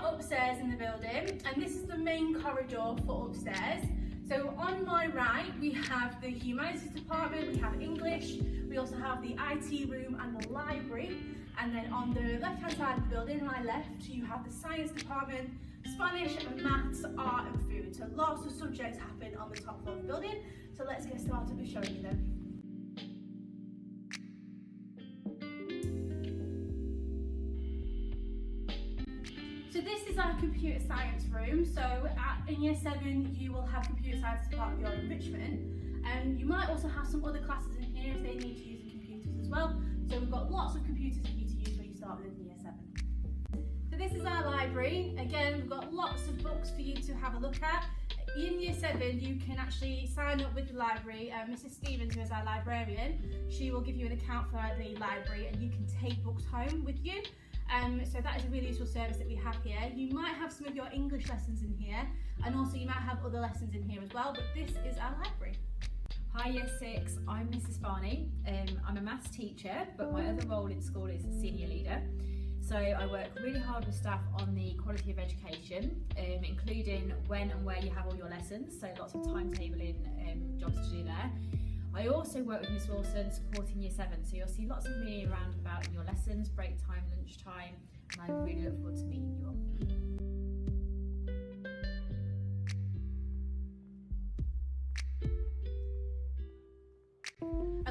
are upstairs in the building, and this is the main corridor for upstairs. So on my right, we have the Humanities department, we have English, we also have the IT room and the library. And then on the left-hand side of the building, my left, you have the Science department, Spanish, Maths, Art and Food. So lots of subjects happen on the top floor of the building. So let's get started with showing you them. So this is our computer science room. So in year 7, you will have computer science as part of your enrichment. And you might also have some other classes in here if they need to use computers as well. So we've got lots of computers for you to use when you start with in year 7. So this is our library. Again, we've got lots of books for you to have a look at. In year 7, you can actually sign up with the library. Mrs. Stevens, who is our librarian, she will give you an account for the library and you can take books home with you. So that is a really useful service that we have here. You might have some of your English lessons in here, and also you might have other lessons in here as well, but this is our library. Hi Year 6, I'm Mrs. Barney. I'm a maths teacher, but my other role in school is senior leader. So I work really hard with staff on the quality of education, including when and where you have all your lessons, so lots of timetabling jobs to do there. I also work with Miss Wilson supporting year 7, so you'll see lots of me around about in your lessons, break time, lunch time, and I really look forward to meeting you all.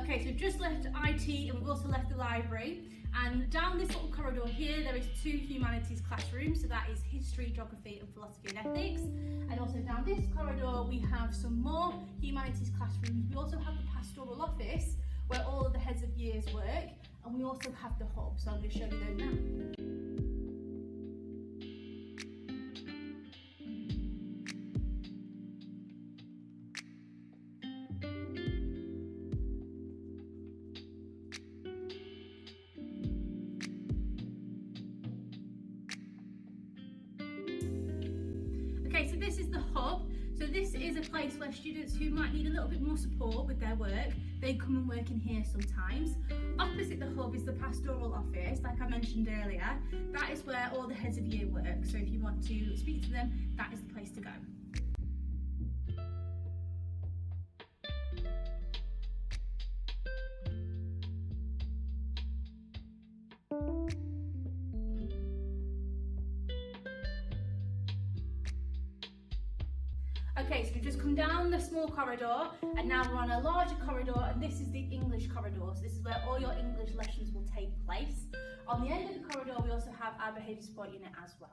Okay, so we've just left IT and we've also left the library, and down this little corridor here there is 2 humanities classrooms, so that is history, geography and philosophy and ethics. And also down this corridor we have some more humanities classrooms. We also have the pastoral office where all of the heads of years work, and we also have the hub, so I'm going to show you those now. Okay, so this is the hub. So this is a place where students who might need a little bit more support with their work, they come and work in here sometimes. Opposite the hub is the pastoral office, like I mentioned earlier. That is where all the heads of year work. So if you want to speak to them, that is the place to go. Okay, so we've just come down the small corridor and now we're on a larger corridor, and this is the English corridor. So this is where all your English lessons will take place. On the end of the corridor we also have our behaviour support unit as well.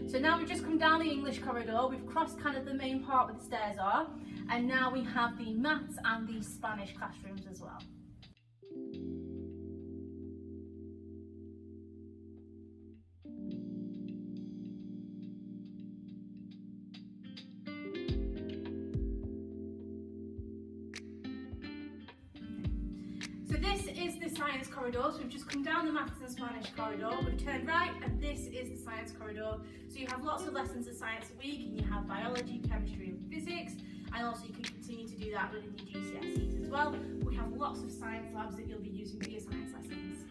So now we've just come down the English corridor, we've crossed kind of the main part where the stairs are, and now we have the Maths and the Spanish classrooms as well. So this is the Science corridor, so we've just come down the Maths and Spanish corridor, we've turned right, and this is the Science corridor. So you have lots of lessons of science a week, and you have biology, chemistry and physics, and also you can continue to do that within your GCSEs as well. We have lots of science labs that you'll be using for your science lessons.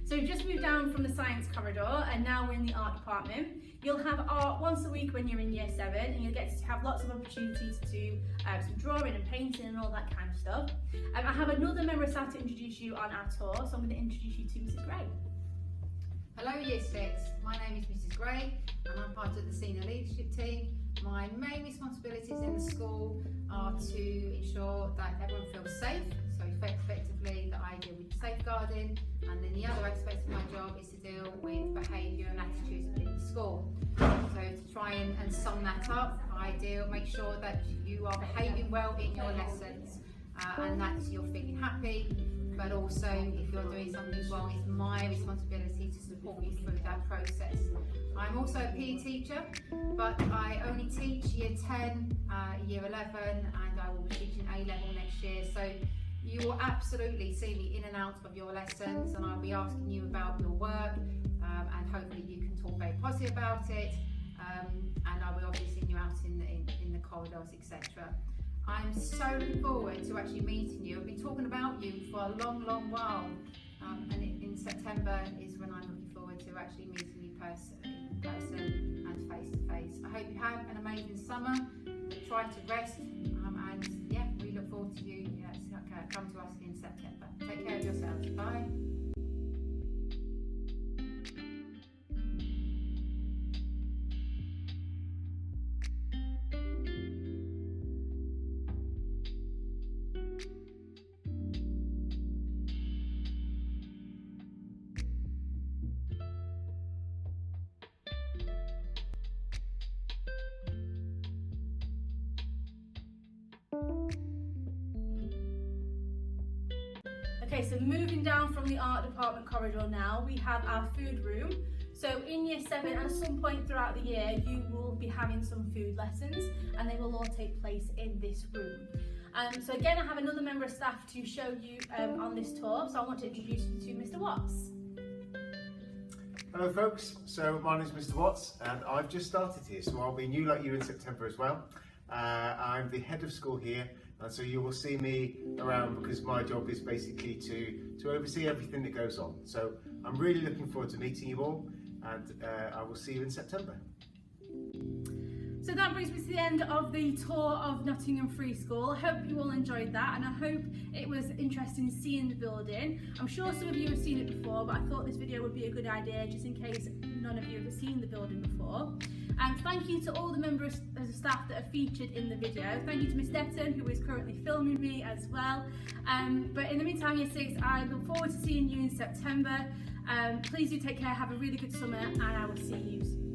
So we've just moved down from the Science corridor and now we're in the Art department. You'll have art once a week when you're in year 7, and you'll get to have lots of opportunities to do some drawing and painting and all that kind of stuff. I have another member of staff to introduce you on our tour, so I'm going to introduce you to Mrs. Gray. Hello Year 6, my name is Mrs. Gray and I'm part of the senior leadership team. My main responsibilities in the school are to ensure that everyone feels safe, so So effectively that I deal with safeguarding, and then the other aspect of my job is to deal with behaviour and attitudes within the school. So to try and sum that up, I make sure that you are behaving well in your lessons, and that you're feeling happy, but also if you're doing something wrong, it's my responsibility to support you through that process. I'm also a PE teacher, but I only teach year 10, year 11, and I will be teaching A level next year. So you will absolutely see me in and out of your lessons, and I'll be asking you about your work, and hopefully you can talk very positive about it, and I will obviously see you out in the corridors, etc. I'm so looking forward to actually meeting you. I've been talking about you for a long while, and in September is when I'm looking forward to actually meeting you in person and face to face. I hope you have an amazing summer. Try to rest, and yeah, we look forward to you. Come to us in September. Take care of yourselves. Bye. Okay, so moving down from the art department corridor now, we have our food room. So in year 7, at some point throughout the year, you will be having some food lessons, and they will all take place in this room. So again, I have another member of staff to show you on this tour, so I want to introduce you to Mr. Watts. Hello folks, so my name is Mr. Watts, and I've just started here, so I'll be new like you in September as well. I'm the head of school here, and so you will see me around because my job is basically to oversee everything that goes on. So I'm really looking forward to meeting you all, and I will see you in September. So that brings me to the end of the tour of Nottingham Free School. I hope you all enjoyed that, and I hope it was interesting seeing the building. I'm sure some of you have seen it before, but I thought this video would be a good idea just in case none of you have seen the building before. And thank you to all the members of staff that are featured in the video. Thank you to Miss Depton, who is currently filming me as well. But in the meantime, year 6, I look forward to seeing you in September. Please do take care, have a really good summer, and I will see you soon.